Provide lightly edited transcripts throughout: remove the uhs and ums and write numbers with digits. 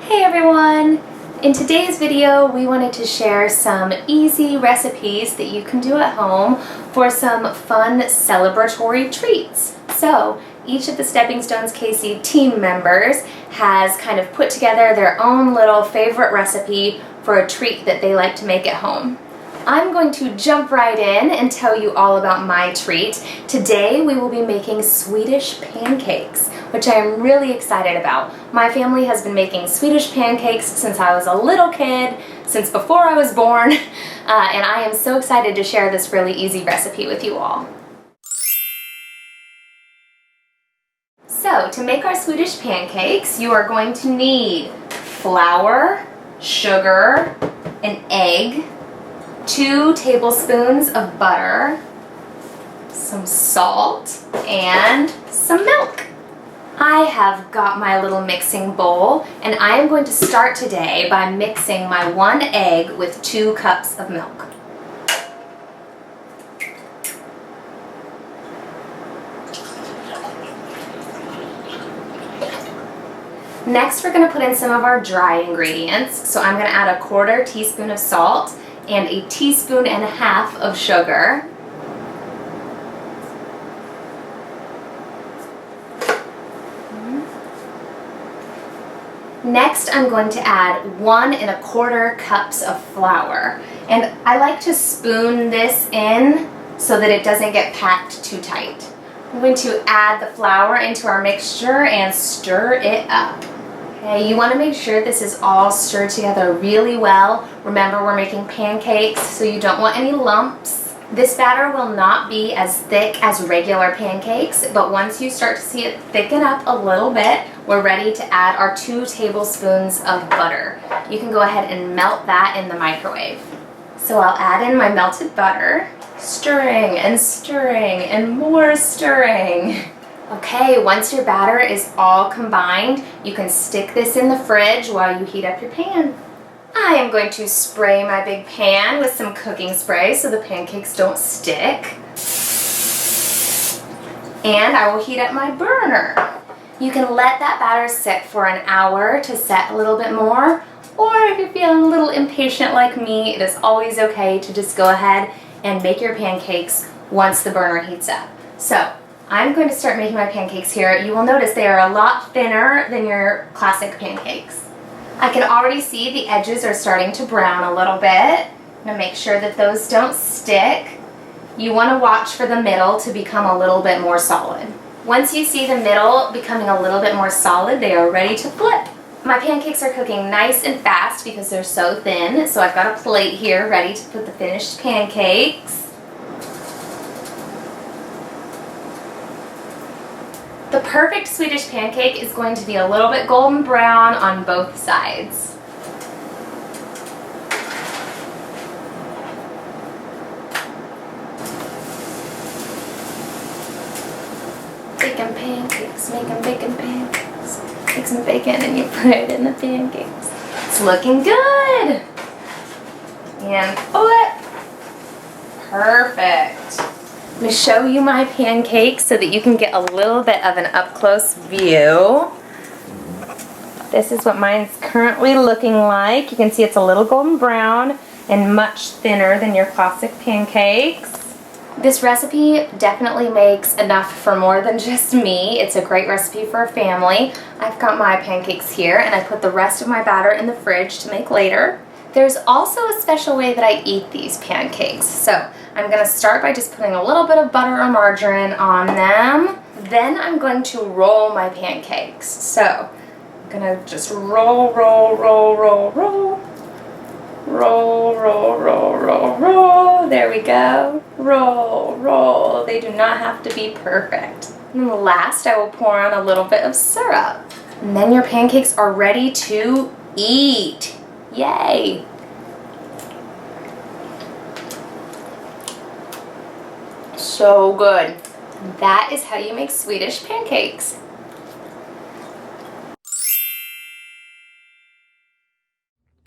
Hey everyone! In today's video, we wanted to share some easy recipes that you can do at home for some fun celebratory treats. So, each of the Stepping Stones KC team members has kind of put together their own little favorite recipe for a treat that they like to make at home. I'm going to jump right in and tell you all about my treat. Today we will be making Swedish pancakes, which I am really excited about. My family has been making Swedish pancakes since I was a little kid, since before I was born, and I am so excited to share this really easy recipe with you all. So, to make our Swedish pancakes, you are going to need flour, sugar, an egg, 2 tablespoons of butter, some salt, and some milk. I have got my little mixing bowl, and I am going to start today by mixing my 1 egg with 2 cups of milk. Next, we're going to put in some of our dry ingredients. So I'm going to add a 1/4 teaspoon of salt and a 1.5 teaspoons of sugar. Next, I'm going to add 1¼ cups of flour. And I like to spoon this in so that it doesn't get packed too tight. I'm going to add the flour into our mixture and stir it up. Okay, you want to make sure this is all stirred together really well. Remember, we're making pancakes, so you don't want any lumps. This batter will not be as thick as regular pancakes, but once you start to see it thicken up a little bit, we're ready to add our 2 tablespoons of butter. You can go ahead and melt that in the microwave. So I'll add in my melted butter, stirring and more stirring. Okay, once your batter is all combined, you can stick this in the fridge while you heat up your pan. I am going to spray my big pan with some cooking spray so the pancakes don't stick. And I will heat up my burner. You can let that batter sit for an hour to set a little bit more, or if you're feeling a little impatient like me, it is always okay to just go ahead and make your pancakes once the burner heats up. So, I'm going to start making my pancakes here. You will notice they are a lot thinner than your classic pancakes. I can already see the edges are starting to brown a little bit. I'm going to make sure that those don't stick. You want to watch for the middle to become a little bit more solid. Once you see the middle becoming a little bit more solid, they are ready to flip. My pancakes are cooking nice and fast because they're so thin, so I've got a plate here ready to put the finished pancakes. The perfect Swedish pancake is going to be a little bit golden brown on both sides. Bacon pancakes, making bacon pancakes. Take some bacon and you put it in the pancakes. It's looking good! And flip! Perfect! Let me show you my pancakes so that you can get a little bit of an up-close view. This is what mine's currently looking like. You can see it's a little golden brown and much thinner than your classic pancakes. This recipe definitely makes enough for more than just me. It's a great recipe for a family. I've got my pancakes here and I put the rest of my batter in the fridge to make later. There's also a special way that I eat these pancakes. So I'm going to start by just putting a little bit of butter or margarine on them. Then I'm going to roll my pancakes. So I'm going to just roll. There we go. Roll. They do not have to be perfect. And last, I will pour on a little bit of syrup. And then your pancakes are ready to eat. Yay! So good. That is how you make Swedish pancakes.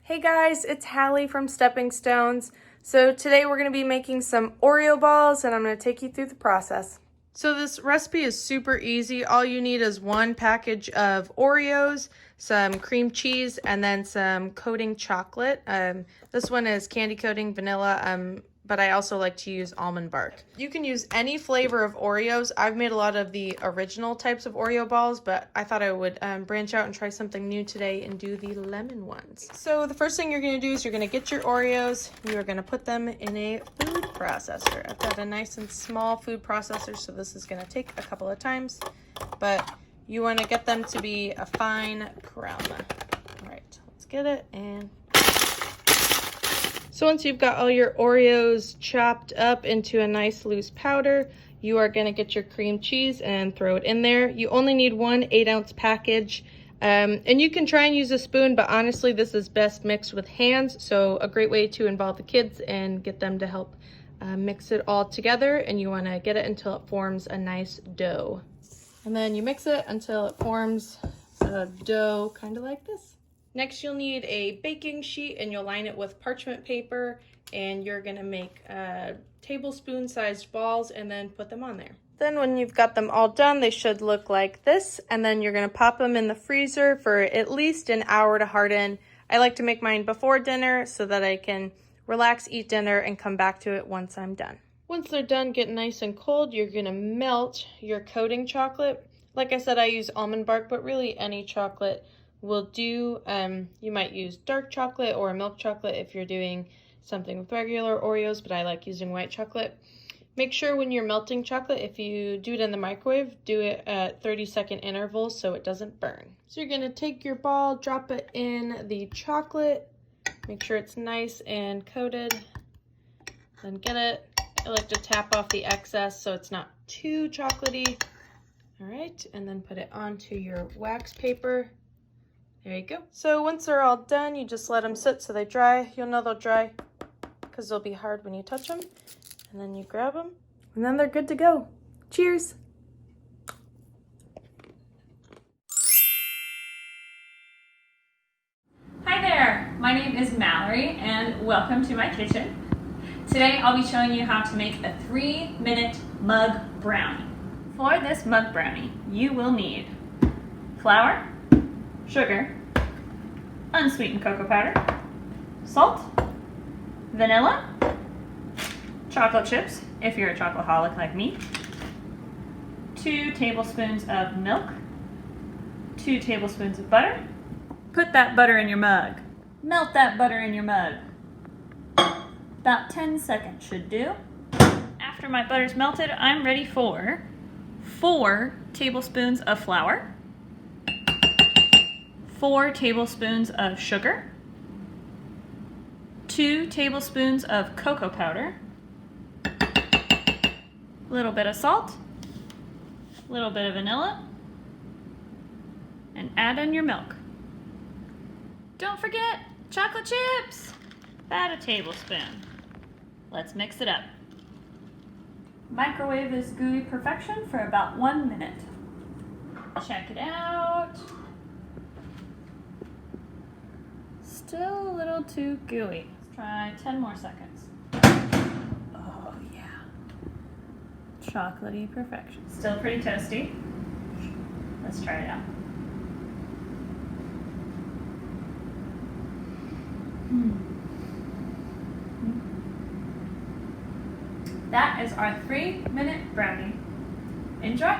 Hey guys, it's Hallie from Stepping Stones. So today we're going to be making some Oreo balls and I'm going to take you through the process. So this recipe is super easy. All you need is one package of Oreos, some cream cheese, and then some coating chocolate. This one is candy coating vanilla, but I also like to use almond bark. You can use any flavor of Oreos. I've made a lot of the original types of Oreo balls, but I thought I would branch out and try something new today and do the lemon ones. So the first thing you're going to do is you're going to get your Oreos. You are going to put them in a food processor. I've got a nice and small food processor, so this is going to take a couple of times, but you want to get them to be a fine crumb. All right, let's get it. And so once you've got all your Oreos chopped up into a nice loose powder, you are going to get your cream cheese and throw it in there. You only need one 8-ounce package. And you can try and use a spoon, but honestly, this is best mixed with hands. So a great way to involve the kids and get them to help mix it all together. And you want to get it until it forms a nice dough. And then you mix it until it forms a dough kind of like this. Next, you'll need a baking sheet and you'll line it with parchment paper, and you're gonna make tablespoon-sized balls and then put them on there. Then when you've got them all done, they should look like this, and then you're gonna pop them in the freezer for at least an hour to harden. I like to make mine before dinner so that I can relax, eat dinner, and come back to it once I'm done. Once they're done, get nice and cold, you're gonna melt your coating chocolate. Like I said, I use almond bark, but really any chocolate will do. You might use dark chocolate or milk chocolate if you're doing something with regular Oreos, but I like using white chocolate. Make sure when you're melting chocolate, if you do it in the microwave, do it at 30-second intervals so it doesn't burn. So you're gonna take your ball, drop it in the chocolate, make sure it's nice and coated, then get it. I like to tap off the excess so it's not too chocolatey. All right, and then put it onto your wax paper. There you go. So once they're all done, you just let them sit so they dry. You'll know they'll dry because they'll be hard when you touch them. And then you grab them, and then they're good to go. Cheers. Hi there, my name is Mallory and welcome to my kitchen. Today I'll be showing you how to make a 3-minute mug brownie. For this mug brownie, you will need flour, sugar, unsweetened cocoa powder, salt, vanilla, chocolate chips if you're a chocoholic like me, 2 tablespoons of milk, 2 tablespoons of butter. Put that butter in your mug. Melt that butter in your mug. About 10 seconds should do. After my butter's melted, I'm ready for 4 tablespoons of flour, 4 tablespoons of sugar, 2 tablespoons of cocoa powder, a little bit of salt, a little bit of vanilla, and add in your milk. Don't forget chocolate chips! About a tablespoon. Let's mix it up. Microwave this gooey perfection for about 1 minute. Check it out. Still a little too gooey. Let's try 10 more seconds. Oh yeah. Chocolatey perfection. Still pretty toasty. Let's try it out. That is our 3-minute brownie. Enjoy!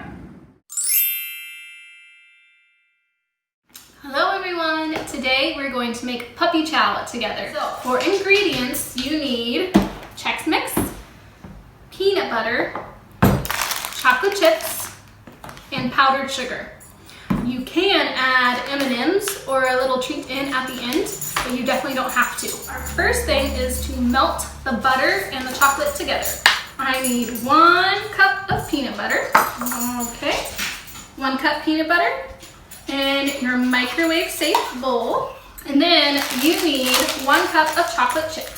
Hello everyone! Today we're going to make puppy chow together. So for ingredients you need Chex Mix, peanut butter, chocolate chips, and powdered sugar. You can add M&Ms or a little treat in at the end, but you definitely don't have to. Our first thing is to melt the butter and the chocolate together. I need 1 cup of peanut butter. Okay, 1 cup peanut butter in your microwave safe bowl. And then you need 1 cup of chocolate chips.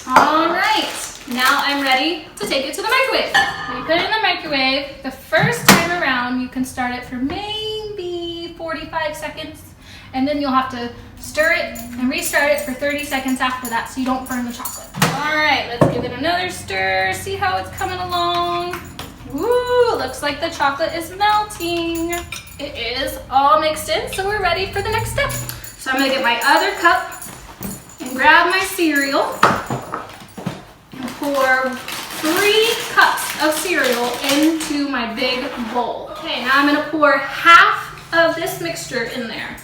All right, now I'm ready to take it to the microwave. When you put it in the microwave, the first time around, you can start it for maybe 45 seconds. And then you'll have to stir it and restart it for 30 seconds after that so you don't burn the chocolate. All All right, let's give it another stir. See how it's coming along. Ooh, looks like the chocolate is melting. It is all mixed in, so we're ready for the next step. So I'm gonna get my other cup and grab my cereal and pour 3 cups of cereal into my big bowl. Okay, now I'm gonna pour half of this mixture in there.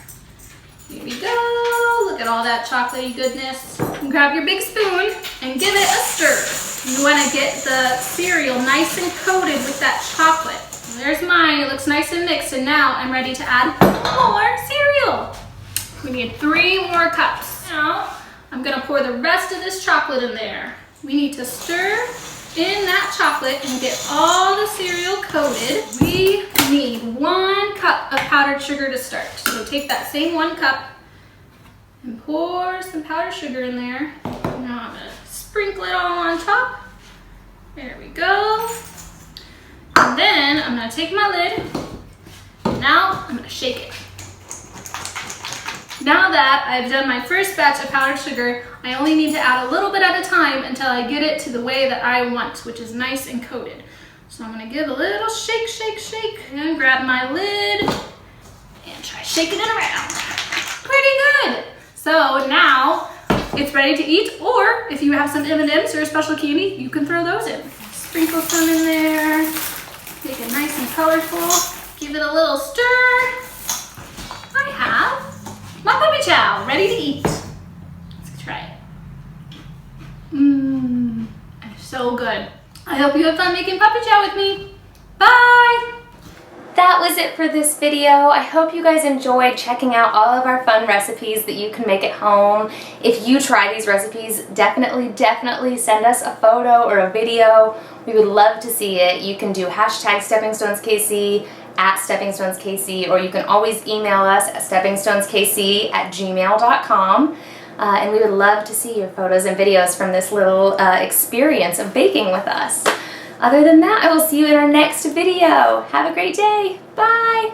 Here we go. Look at all that chocolatey goodness. And grab your big spoon and give it a stir. You want to get the cereal nice and coated with that chocolate. There's mine. It looks nice and mixed. And now I'm ready to add more cereal. We need 3 more cups. Now I'm going to pour the rest of this chocolate in there. We need to stir in that chocolate and get all the cereal coated. We need 1 cup of powdered sugar to start. So take that same 1 cup and pour some powdered sugar in there. Now I'm gonna sprinkle it all on top. There we go. And then I'm gonna take my lid. Now I'm gonna shake it. Now that I've done my first batch of powdered sugar, I only need to add a little bit at a time until I get it to the way that I want, which is nice and coated. So I'm gonna give a little shake, shake, shake, and grab my lid and try shaking it around. Pretty good. So now it's ready to eat, or if you have some M&Ms or a special candy, you can throw those in. Sprinkle some in there, make it nice and colorful. Give it a little stir. I have my puppy chow ready to eat. Let's try it. So good. I hope you have fun making puppy chow with me. Bye! That was it for this video. I hope you guys enjoyed checking out all of our fun recipes that you can make at home. If you try these recipes, definitely send us a photo or a video. We would love to see it. You can do hashtag SteppingStonesKC at SteppingStonesKC, or you can always email us at steppingstoneskc@gmail.com. And we would love to see your photos and videos from this little experience of baking with us. Other than that, I will see you in our next video. Have a great day. Bye.